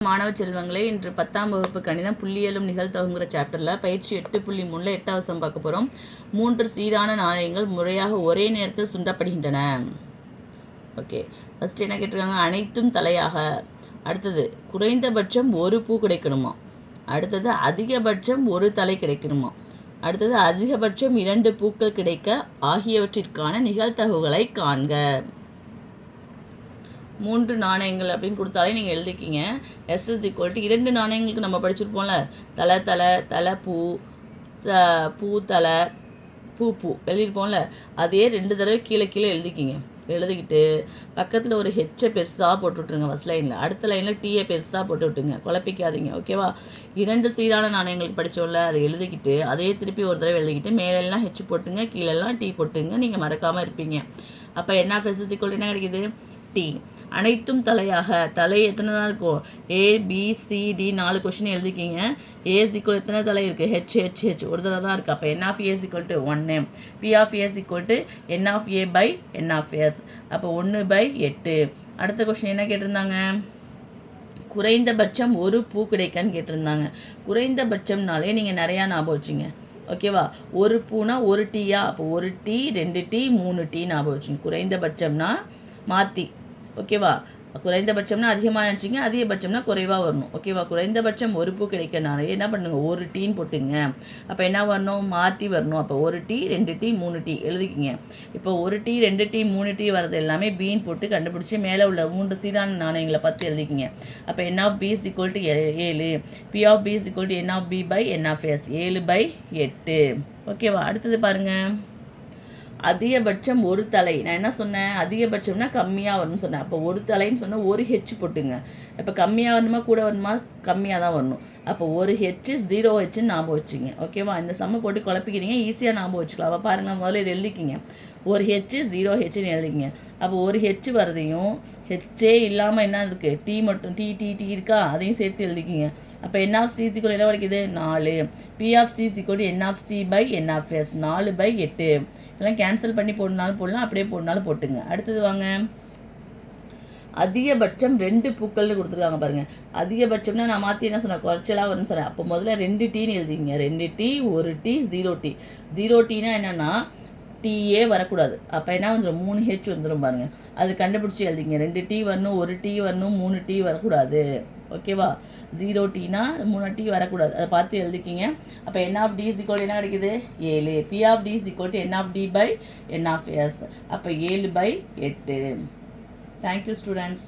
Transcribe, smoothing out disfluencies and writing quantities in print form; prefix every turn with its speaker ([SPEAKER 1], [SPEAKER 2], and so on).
[SPEAKER 1] மாணவ செல்வங்களே, இன்று 10ஆம் வகுப்பு கணிதம் புள்ளியியலும் நிகழ்தகவுங்கிற சாப்டரில் பயிற்சி 8.3 8வது சம் பார்க்க போகிறோம். 3 சீரான நாணயங்கள் முறையாக ஒரே நேரத்தில் சுண்டப்படுகின்றன. ஓகே, ஃபஸ்ட்டு என்ன கேட்டிருக்காங்க? அனைத்தும் தலையாக. அடுத்தது குறைந்தபட்சம் ஒரு பூ கிடைக்கணுமா. அடுத்தது அதிகபட்சம் ஒரு தலை கிடைக்கணுமா. அடுத்தது அதிகபட்சம் 2 பூக்கள் கிடைக்க ஆகியவற்றிற்கான நிகழ்தகவுகளை காண்க. 3 நாணயங்கள் அப்படின்னு கொடுத்தாலே நீங்கள் எழுதிக்கிங்க. S is equal to 2 நாணயங்களுக்கு நம்ம படிச்சிருப்போம்ல, தலை தலை தலை பூ பூ தலை பூ எழுதியிருப்போம்ல, அதே 2 தடவை கீழே கீழே எழுதிக்கிங்க. எழுதிக்கிட்டு பக்கத்தில் ஒரு ஹெச்சை பெருசாக போட்டு விட்ருங்க ஃபஸ்ட் லைனில். அடுத்த லைனில் டீயை பெருசாக போட்டு விட்டுங்க, குழப்பிக்காதீங்க. ஓகேவா? 2 சீரான நாணயங்களுக்கு படித்தோம்ல, அதை எழுதிக்கிட்டு அதே திருப்பி ஒரு தடவை எழுதிக்கிட்டு மேலெல்லாம் ஹெச் போட்டுங்க, கீழெல்லாம் டீ போட்டுங்க. நீங்கள் மறக்காமல் இருப்பீங்க. அப்போ NF(S) = என்ன கிடைக்கிது? டி. அனைத்தும் தலையாக. தலை எத்தனை தான் இருக்கும்? ABCD 4 question எழுதிக்கிங்க. A = எத்தனை தலை இருக்குது? HHH ஒரு தலை தான் இருக்குது. அப்போ NF(A) = 1. P(A) = NF(A)/NF(S). அப்போ 1/8. அடுத்த கொஷின் என்ன கேட்டிருந்தாங்க? குறைந்தபட்சம் ஒரு பூ கிடைக்கன்னு கேட்டிருந்தாங்க. குறைந்தபட்சம்னாலே நீங்கள் நிறையா ஞாபகம் வச்சுங்க. ஓகேவா? ஒரு பூனா ஒரு டீயா? அப்போ ஒரு டீ, 2 டீ, 3 டீ ஞாபகம் வச்சுங்க. குறைந்தபட்சம்னா மாற்றி. ஓகேவா? குறைந்தபட்சம்னா அதிகமாக நினச்சிங்க, அதிகபட்சம்னா குறைவாக வரணும். ஓகேவா? குறைந்தபட்சம் ஒரு பூ கிடைக்கனாலே என்ன பண்ணுங்க? ஒரு டீன்னு போட்டுங்க. அப்போ என்ன வரணும்? மாற்றி வரணும். அப்போ ஒரு டீ, 2 டீ, 3 டீ எழுதிக்கிங்க. இப்போ ஒரு டீ, 2 டீ, 3 டீ வரது எல்லாமே பீன் போட்டு கண்டுபிடிச்சி மேலே உள்ள 3 சீரான நாணயங்களை பார்த்து எழுதிக்கிங்க. அப்போ NF(B) = 7. P(B) = NF(B/NF(S). 7/8. ஓகேவா? அடுத்தது பாருங்கள். அதிகபட்சம் ஒரு தலை. நான் என்ன சொன்னேன்? அதிகபட்சம்னா கம்மியாக வரணும்னு சொன்னேன். அப்போ ஒரு தலைன்னு சொன்னால் ஒரு ஹெச் போட்டுங்க. இப்போ கம்மியாக வரணுமா கூட வரணுமா? கம்மியாக தான் வரணும். அப்போ ஒரு ஹெச் 0 ஹெச்ன்னு ஞாபகம் வச்சுங்க. ஓகேவா? இந்த சம்மை போட்டு குழப்பிக்கிறீங்க, ஈஸியாக ஞாபகம் வச்சுக்கலாம். அப்போ பாருங்கள், முதல்ல இது எழுதிக்கிங்க. ஒரு ஹெச் 0 ஹெச்ன்னு எழுதிக்கிங்க. அப்போ ஒரு ஹெச் வரதையும் ஹெச்சே இல்லாமல் என்ன இருக்குது? டீ மட்டும் டீ டீ டீ இருக்கா? அதையும் சேர்த்து எழுதிக்கிங்க. அப்போ NF(C) = என்ன கிடைக்குது? 4. P(C) = NF(C/NF(S). 4/8. இதெல்லாம் கேன்சல் பண்ணி போடனாலும் போடலாம், அப்படியே போடனாலும் போட்டுங்க. அடுத்தது வாங்க. அதிகபட்சம் 2 பூக்கள்னு கொடுத்துருக்காங்க பாருங்கள். அதிகபட்சம்னா நான் மாற்றி என்ன சொன்னேன்? குறைச்சலாக வரும்னு சொன்னேன். அப்போ முதல்ல 2 டீன்னு எழுதிங்க. 2 டீ, 1 டீ, 0 டீ. 0 டீனா என்னென்னா டீயே வரக்கூடாது. அப்போ என்ன வந்துடும்? 3 ஹெச் வந்துடும் பாருங்கள். அது கண்டுபிடிச்சி எழுதிங்க. 2 டீ வரணும், 1 டீ வரணும், 3 டீ வரக்கூடாது. ஓகேவா? 0 டீனா 3 டீ வரக்கூடாது. அதை பார்த்து எழுதிக்கிங்க. அப்போ NF(D) = என்ன கிடைக்குது? 7. P(D) = NF(D/NF(S). அப்போ 7/8. Thank you students.